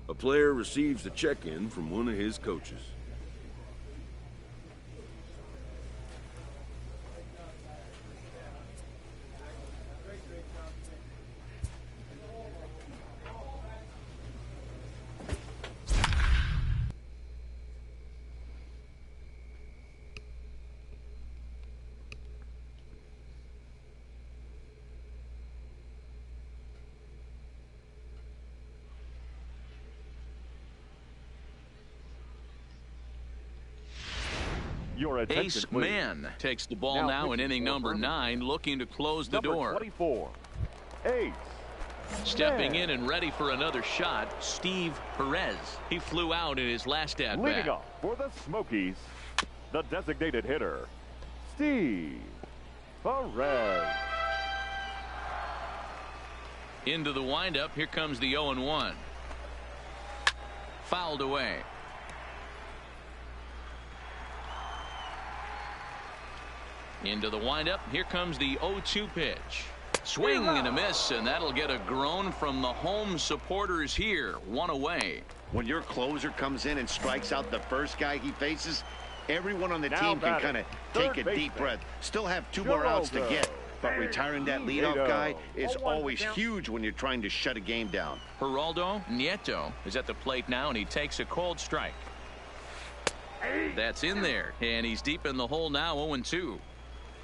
A player receives a check-in from one of his coaches. Your attention, Ace please. Man takes the ball now in inning number 9, looking to close the Number door. 24, Ace Stepping Man. in and ready for another shot, Steve Perez. He flew out in his last at-bat. Leading off for the Smokies, the designated hitter, Steve Perez. Into the windup, here comes the 0-1. Fouled away. Into the windup, here comes the 0-2 pitch. Swing and a miss, and that'll get a groan from the home supporters here. One away. When your closer comes in and strikes out the first guy he faces, everyone on the team can kind of take a deep breath. Still have 2 more outs to get, but retiring that leadoff guy is always huge when you're trying to shut a game down. Geraldo Nieto is at the plate now, and he takes a cold strike. That's in there, and he's deep in the hole now, 0-2.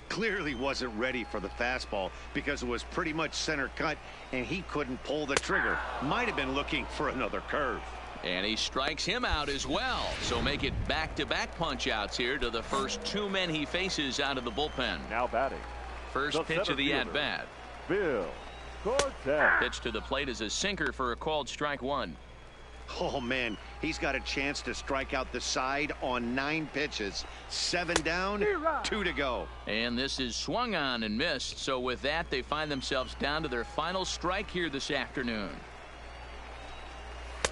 Clearly wasn't ready for the fastball because it was pretty much center cut and he couldn't pull the trigger. Might have been looking for another curve. And he strikes him out as well. So make it back-to-back punch-outs here to the first 2 men he faces out of the bullpen. Now batting. First pitch of the at-bat. Bill Cortez. Pitch to the plate is a sinker for a called strike 1. Oh, man, he's got a chance to strike out the side on 9 pitches. 7 down, 2 to go. And this is swung on and missed. So with that, they find themselves down to their final strike here this afternoon.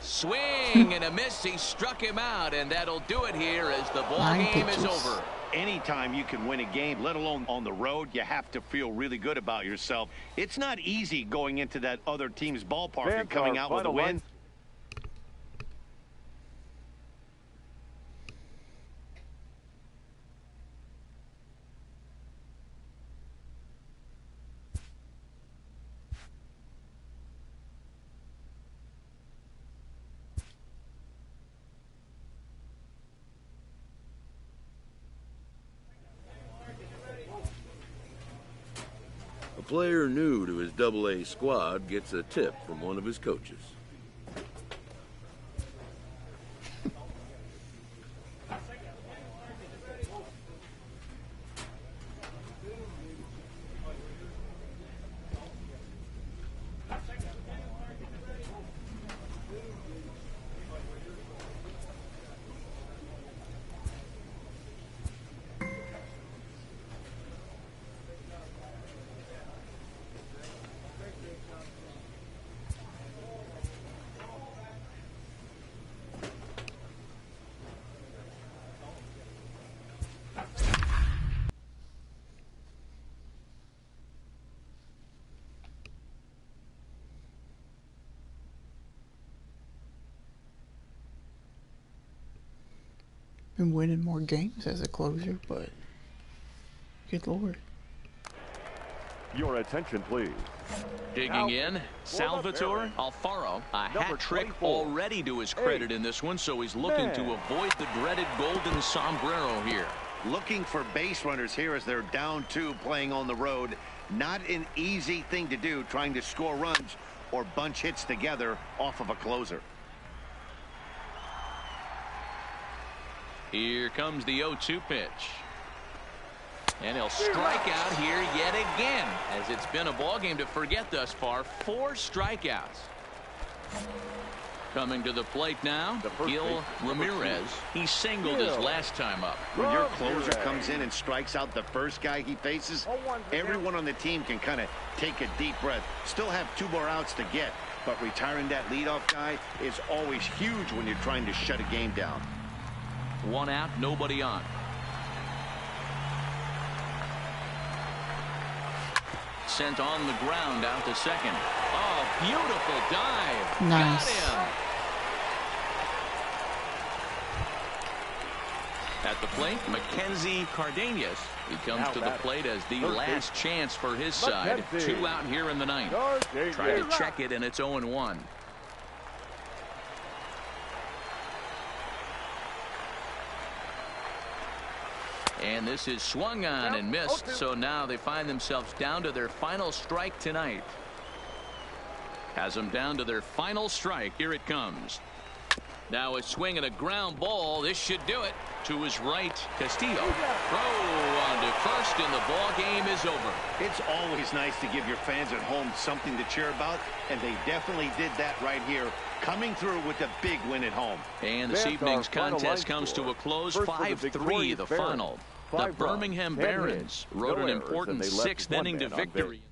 Swing and a miss. He struck him out, and that'll do it here as the ball game is over. Anytime you can win a game, let alone on the road, you have to feel really good about yourself. It's not easy going into that other team's ballpark and coming out with a win. A player new to his Double-A squad gets a tip from one of his coaches. Been winning more games as a closer, but good lord. Your attention, please. Digging in, Salvatore Alfaro. A hat trick already to his credit in this one, so he's looking to avoid the dreaded golden sombrero here. Looking for base runners here as they're down 2 playing on the road. Not an easy thing to do, trying to score runs or bunch hits together off of a closer. Here comes the 0-2 pitch. And he'll strike out here yet again, as it's been a ball game to forget thus far. 4 strikeouts. Coming to the plate now, Gil Ramirez. He singled his last time up. When your closer comes in and strikes out the first guy he faces, everyone on the team can kind of take a deep breath. Still have 2 more outs to get, but retiring that leadoff guy is always huge when you're trying to shut a game down. 1 out, nobody on. Sent on the ground out to second. Oh, beautiful dive. Nice. Got him. At the plate, Mackenzie Cardenas. He comes to the plate as the last chance for his side. 2 out here in the ninth. Try to check it, and it's 0-1. And this is swung on and missed, so now they find themselves down to their final strike tonight. Has them down to their final strike. Here it comes. Now a swing and a ground ball. This should do it. To his right, Castillo. Throw on to first, and the ball game is over. It's always nice to give your fans at home something to cheer about, and they definitely did that right here, coming through with a big win at home. And this evening's contest comes to a close, 5-3 the final. The Birmingham Barons wrote an important 6th inning to victory.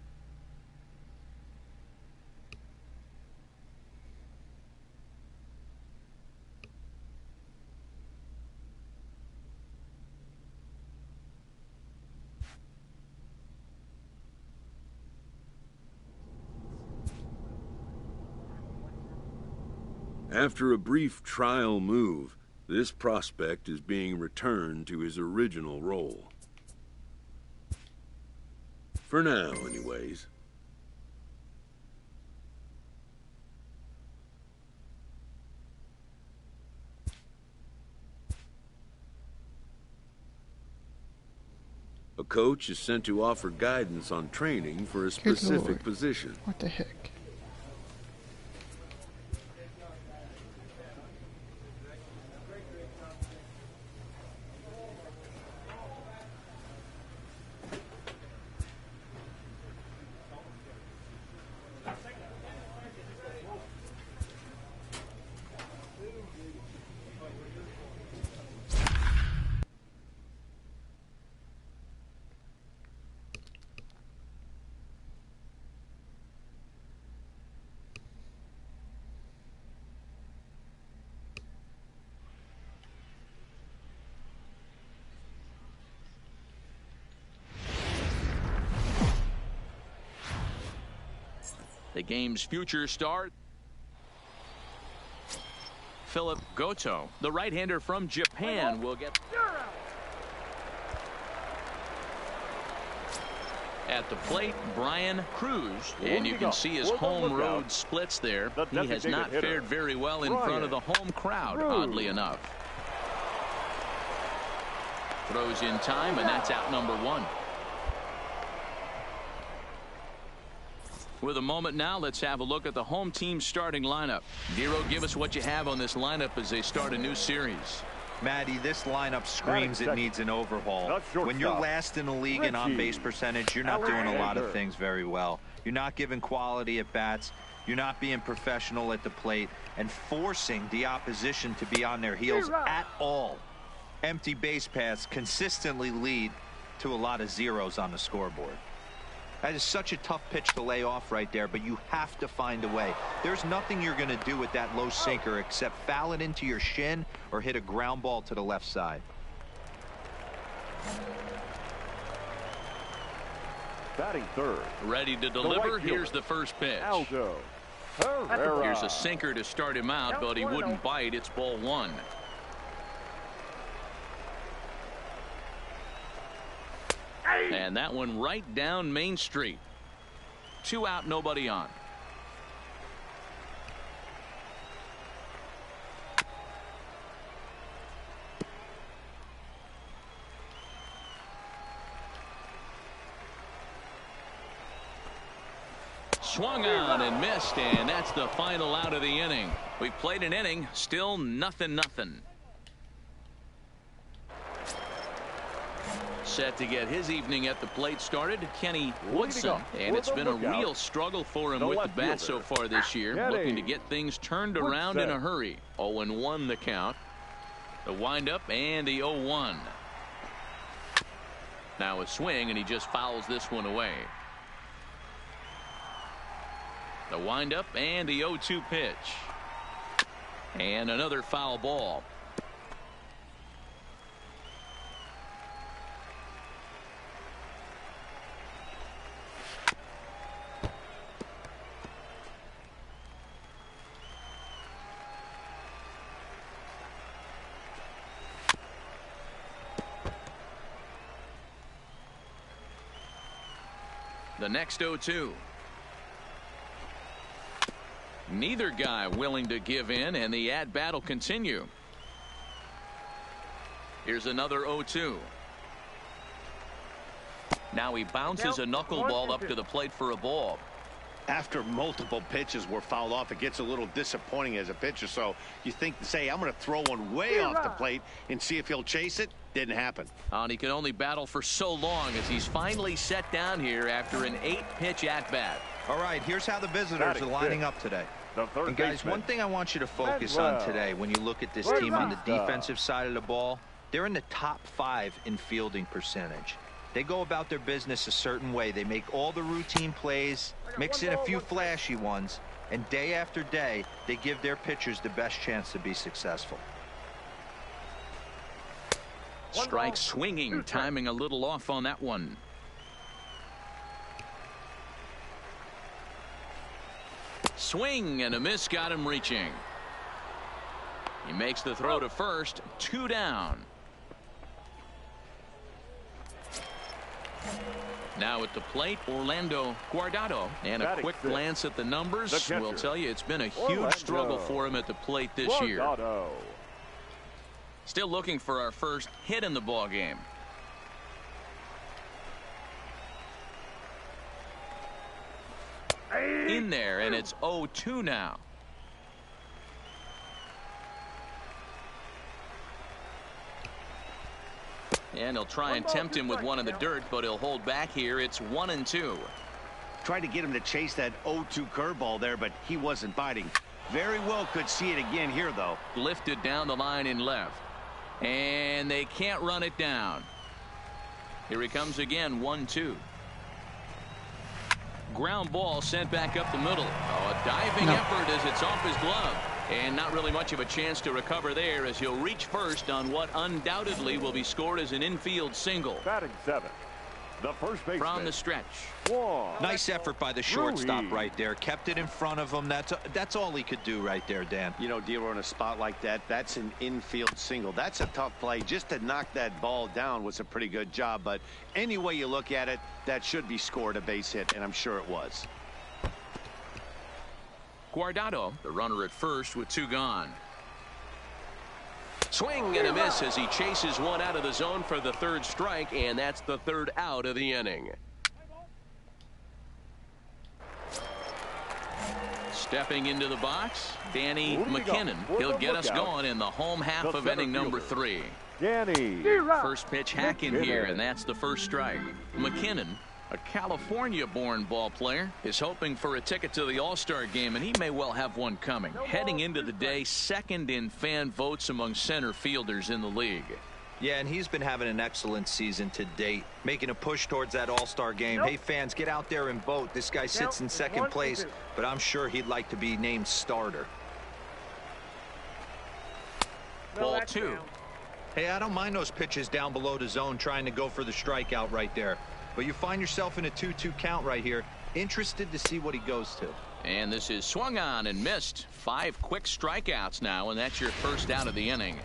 After a brief trial move, this prospect is being returned to his original role. For now, anyways. A coach is sent to offer guidance on training for a specific position. What the heck? The game's future star, Philip Goto, the right-hander from Japan, will get at the plate. Brian Cruz, and you can see his home road splits there. He has not fared very well in front of the home crowd, oddly enough. Throws in time, and that's out number 1. With a moment now, let's have a look at the home team starting lineup. Vero, give us what you have on this lineup as they start a new series. Matty, this lineup screams it needs an overhaul. When you're last in the league in on-base percentage, you're not doing a lot of things very well. You're not giving quality at bats. You're not being professional at the plate and forcing the opposition to be on their heels at all. Empty base paths consistently lead to a lot of zeros on the scoreboard. That is such a tough pitch to lay off right there, but you have to find a way. There's nothing you're going to do with that low sinker except foul it into your shin or hit a ground ball to the left side. Batting third. Ready to deliver. Here's the first pitch. Here's a sinker to start him out, but he wouldn't bite. It's ball 1. And that one right down Main Street. 2 out, nobody on. Swung on and missed, and that's the final out of the inning. We played an inning, still 0-0. Set to get his evening at the plate started, Kenny Woodson, and it's been a real struggle for him with the bat so far this year, looking to get things turned around in a hurry. 0-1 the count. The windup and the 0-1. Now a swing, and he just fouls this one away. The windup and the 0-2 pitch. And another foul ball. The next 0-2. Neither guy willing to give in, and the at-bat will continue. Here's another 0-2. Now he bounces a knuckleball up to the plate for a ball. After multiple pitches were fouled off, it gets a little disappointing as a pitcher. So you think, say, I'm going to throw one way off the plate and see if he'll chase it. Didn't happen. And he can only battle for so long as he's finally set down here after an 8-pitch at-bat. All right, here's how the visitors are lining up today. And guys, one thing I want you to focus on today when you look at this team on the defensive side of the ball, they're in the top 5 in fielding percentage. They go about their business a certain way. They make all the routine plays, mix in a few flashy ones, and day after day, they give their pitchers the best chance to be successful. Strike swinging, timing a little off on that one. Swing and a miss, got him reaching. He makes the throw to first, 2 down. Now at the plate, Orlando Guardado, and a quick glance at the numbers will tell you it's been a huge struggle for him at the plate this year. Still looking for our first hit in the ball game. In there, and it's 0-2 now. And he'll try and tempt him with one in the dirt, but he'll hold back here. It's 1-2. Tried to get him to chase that 0-2 curveball there, but he wasn't biting. Very well could see it again here, though. Lifted down the line in left. And they can't run it down. Here he comes again, 1-2. Ground ball sent back up the middle. Oh, a diving effort as it's off his glove. And not really much of a chance to recover there as he'll reach first on what undoubtedly will be scored as an infield single. Batting 7. The first baseman. From the stretch. Nice effort by the shortstop right there. Kept it in front of him. That's all he could do right there, Dan. You know, dealer in a spot like that, that's an infield single. That's a tough play. Just to knock that ball down was a pretty good job. But any way you look at it, that should be scored a base hit, and I'm sure it was. Guardado, the runner at first with 2 gone. Swing and a miss as he chases one out of the zone for the 3rd strike, and that's the 3rd out of the inning. Stepping into the box, Danny McKinnon. He'll get us going in the home half of inning number 3. Danny. First pitch hack in here, and that's the 1st strike. McKinnon, a California-born ball player, is hoping for a ticket to the All-Star game, and he may well have one coming. Heading into the day, 2nd in fan votes among center fielders in the league. Yeah, and he's been having an excellent season to date, making a push towards that All-Star game. Hey, fans, get out there and vote. This guy sits in 2nd place, but I'm sure he'd like to be named starter. Ball 2. Hey, I don't mind those pitches down below the zone trying to go for the strikeout right there. But you find yourself in a 2-2 count right here. Interested to see what he goes to. And this is swung on and missed. 5 quick strikeouts now, and that's your 1st out of the inning.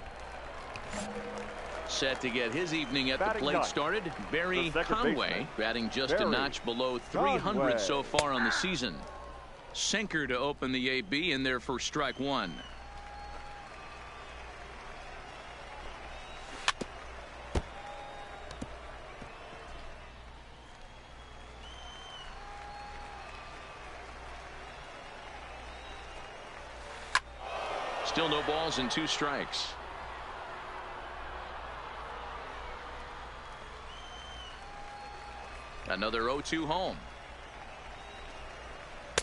Set to get his evening at the plate started, Barry Conway, batting just a notch below 300 so far on the season. Sinker to open the AB in there for strike 1. Still no balls and 2 strikes. Another 0-2 home.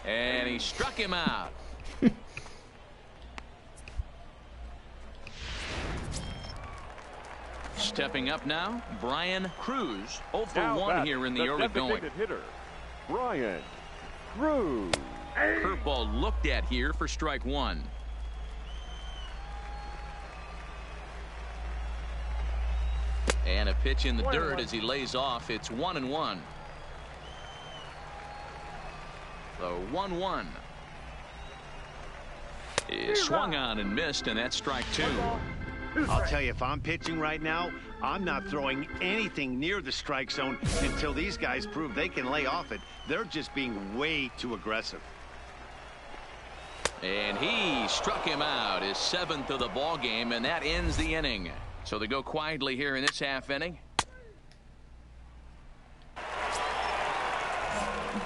And he struck him out. Stepping up now, Brian Cruz. 0 for 1 here in the early going. Hitter, Brian Cruz. Curveball looked at here for strike 1. And a pitch in the dirt as he lays off. It's 1-1. The 1-1 is swung on and missed, and that's strike 2. I'll tell you, if I'm pitching right now, I'm not throwing anything near the strike zone until these guys prove they can lay off it. They're just being way too aggressive. And he struck him out, his 7th of the ball game, and that ends the inning. So they go quietly here in this half inning.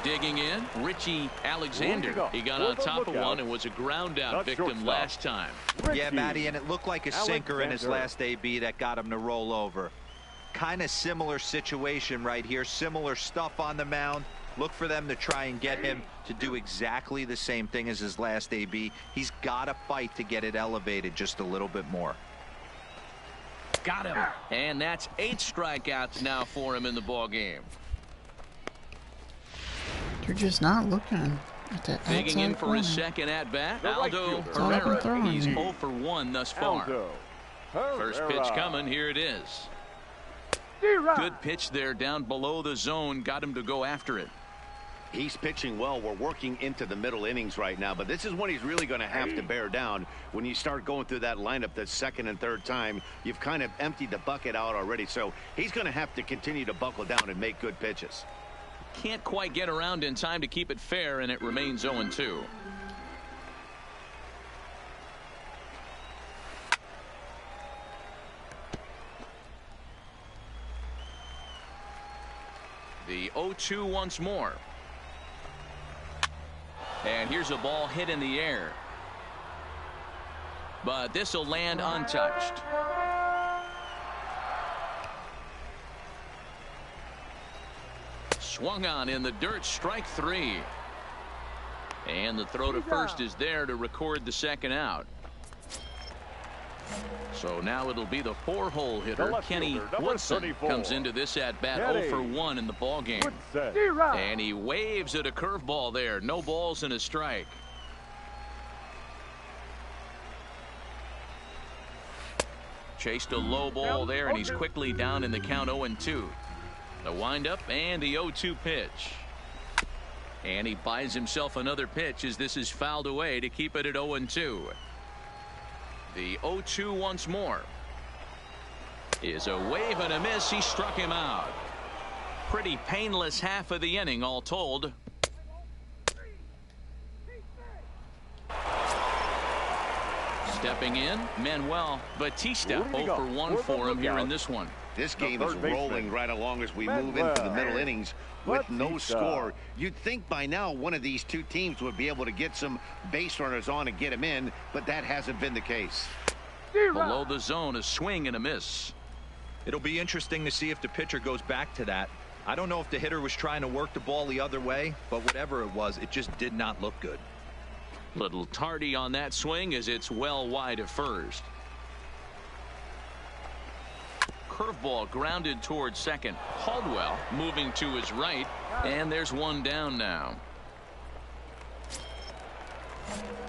Digging in, Richie Alexander. He got on top of one and was a ground out victim last time. Yeah, Matty, and it looked like a sinker in his last AB that got him to roll over. Kind of similar situation right here. Similar stuff on the mound. Look for them to try and get him to do exactly the same thing as his last AB. He's got to fight to get it elevated just a little bit more. Got him. And that's 8 strikeouts now for him in the ball game. You're just not looking at that outside Digging in for corner. his second at bat, Aldo That's all I've been Herrera. throwing He's here. 0 for 1 thus far. First pitch coming. Here it is. Good pitch there down below the zone. Got him to go after it. He's pitching well. We're working into the middle innings right now, but this is when he's really going to have to bear down. When you start going through that lineup that second and third time, you've kind of emptied the bucket out already. So he's going to have to continue to buckle down and make good pitches. Can't quite get around in time to keep it fair, and it remains 0-2. The 0-2 once more. And here's a ball hit in the air. But this will land untouched. Swung on in the dirt, strike 3. And the throw to first is there to record the second out. So now it'll be the 4-hole hitter, Kenny Woodson, comes into this at bat 0 for 1 in the ball game. And he waves at a curveball there. No balls and a strike. Chased a low ball there, and he's quickly down in the count 0-2. The windup and the 0-2 pitch. And he buys himself another pitch as this is fouled away to keep it at 0-2. The 0-2 once more. Is a wave and a miss. He struck him out. Pretty painless half of the inning all told. Stepping in, Manuel Batista. 0 for 1 for him here in this one. This game is rolling right along as we move into the middle innings with no score. You'd think by now one of these two teams would be able to get some base runners on and get them in, but that hasn't been the case. Below the zone, a swing and a miss. It'll be interesting to see if the pitcher goes back to that. I don't know if the hitter was trying to work the ball the other way, but whatever it was, it just did not look good. Little tardy on that swing as it's well wide of first. Curveball grounded towards second. Caldwell moving to his right, and there's one down now.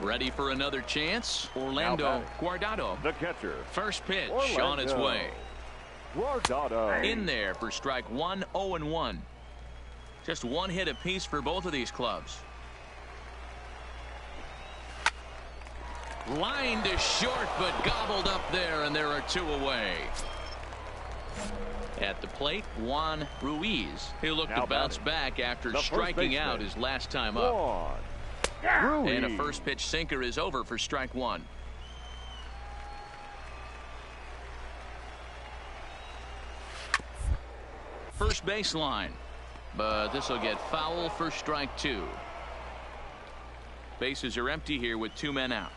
Ready for another chance. Orlando Guardado, the catcher. First pitch Orlando on its way. Guardado. In there for strike 1, 0-1. Just one hit apiece for both of these clubs. Line to short, but gobbled up there, and there are 2 away. At the plate, Juan Ruiz. He'll look to bounce back after striking out his last time up. And a first pitch sinker is over for strike 1. First baseline, but this will get foul for strike 2. Bases are empty here with 2 men out.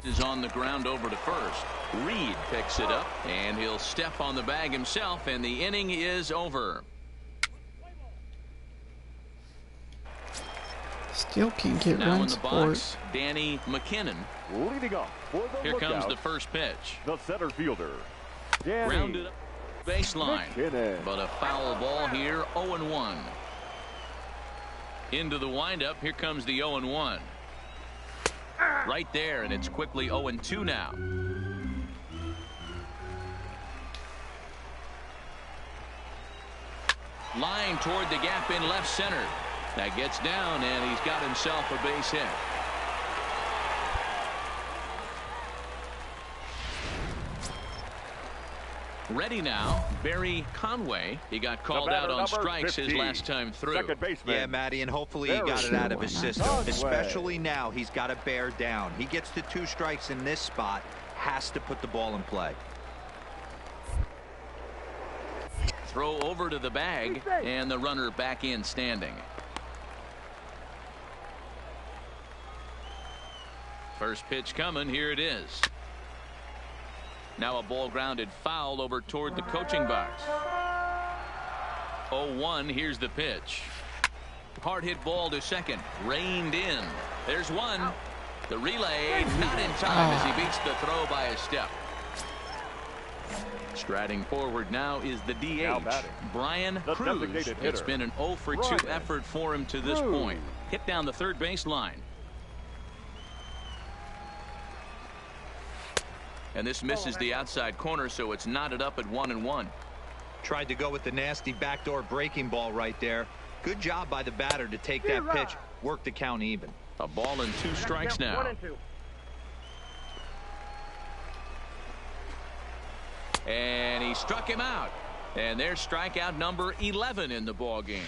Is on the ground over to first. Reed picks it up, and he'll step on the bag himself, and the inning is over. Still can't get Now run in the support. box, Danny McKinnon. Leading off for the Here comes lookout, the first pitch. the center fielder, Danny Rounded up baseline, McKinnon. but a foul ball here. 0-1. Into the windup. Here comes the 0-1. Right there, and it's quickly 0-2 now. Line toward the gap in left center. That gets down, and he's got himself a base hit. Ready now, Barry Conway. He got called out on strikes 50, his last time through. Yeah, Matty, and hopefully he got it out of his system. Especially now, he's got to bear down. He gets to 2 strikes in this spot, has to put the ball in play. Throw over to the bag, and the runner back in standing. First pitch coming, here it is. Now a ball grounded foul over toward the coaching box. 0-1, here's the pitch. Hard hit ball to second, reined in. There's one. The relay not in time as he beats the throw by a step. Striding forward now is the DH, Brian Cruz. It's been an 0 for 2 effort for him to this point. Hit down the third base line. And this misses the outside corner, so it's knotted up at 1-1. Tried to go with the nasty backdoor breaking ball right there. Good job by the batter to take that pitch, work the count even. A ball and 2 strikes now. And he struck him out. And there's strikeout number 11 in the ball game.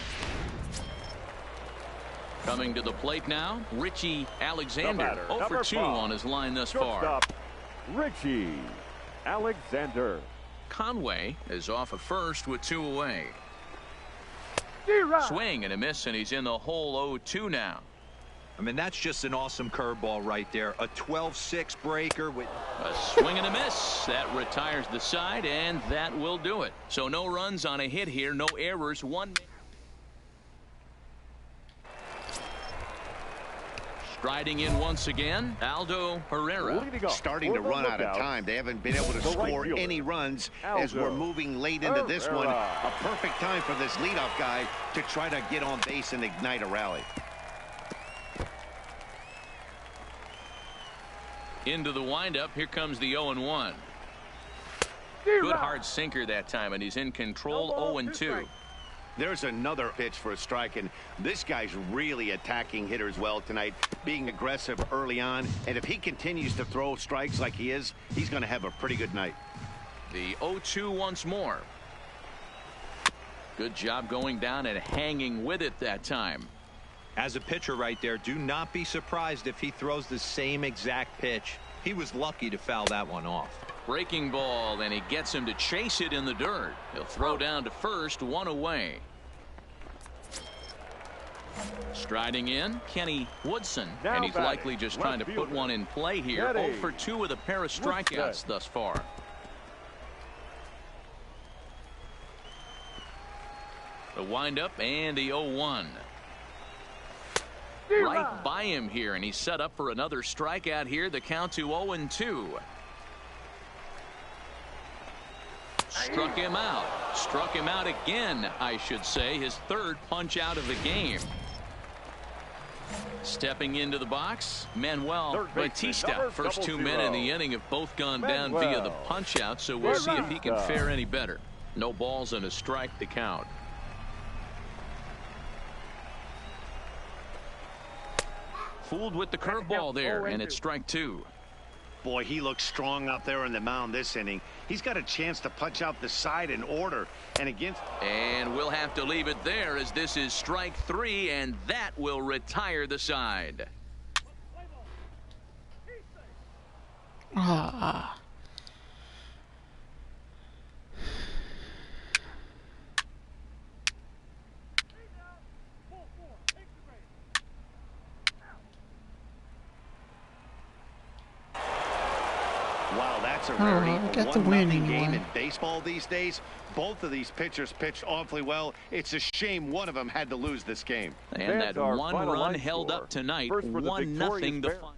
Coming to the plate now, Richie Alexander. 0 for 2 on his line thus far. Richie Alexander. Conway is off at first with 2 away. Swing and a miss, and he's in the hole 0-2 now. I mean, that's just an awesome curveball right there. A 12-6 breaker with a swing and a miss. That retires the side, and that will do it. So no runs on a hit here, no errors. 1. Striding in once again, Aldo Herrera. Starting to run out of time. They haven't been able to score any runs as we're moving late into this one. A perfect time for this leadoff guy to try to get on base and ignite a rally. Into the windup. Here comes the 0-1. Good hard sinker that time, and he's in control. 0-2. There's another pitch for a strike, and this guy's really attacking hitters well tonight, being aggressive early on. And if he continues to throw strikes like he is, he's going to have a pretty good night. The 0-2 once more. Good job going down and hanging with it that time. As a pitcher right there, do not be surprised if he throws the same exact pitch. He was lucky to foul that one off. Breaking ball, and he gets him to chase it in the dirt. He'll throw down to first, 1 away. Striding in, Kenny Woodson, and he's likely just trying to put one in play here. 0 for 2 with a pair of strikeouts thus far. The windup and the 0-1. Right by him here, and he's set up for another strikeout here. The count to 0-2. Struck him out. Struck him out again, I should say. His 3rd punch out of the game. Stepping into the box, Manuel Batista. First 2 men in the inning have both gone down via the punch out, so we'll see if he can fare any better. No balls and a strike to count. Fooled with the curveball there, and it's strike 2. Boy, he looks strong out there on the mound this inning. He's got a chance to punch out the side in order. And we'll have to leave it there, as this is strike 3, and that will retire the side. Wow, that's a rarity. I got the win anyway. Game in baseball these days. Both of these pitchers pitched awfully well. It's a shame one of them had to lose this game. And that 1 run held up tonight. 1-0 the final.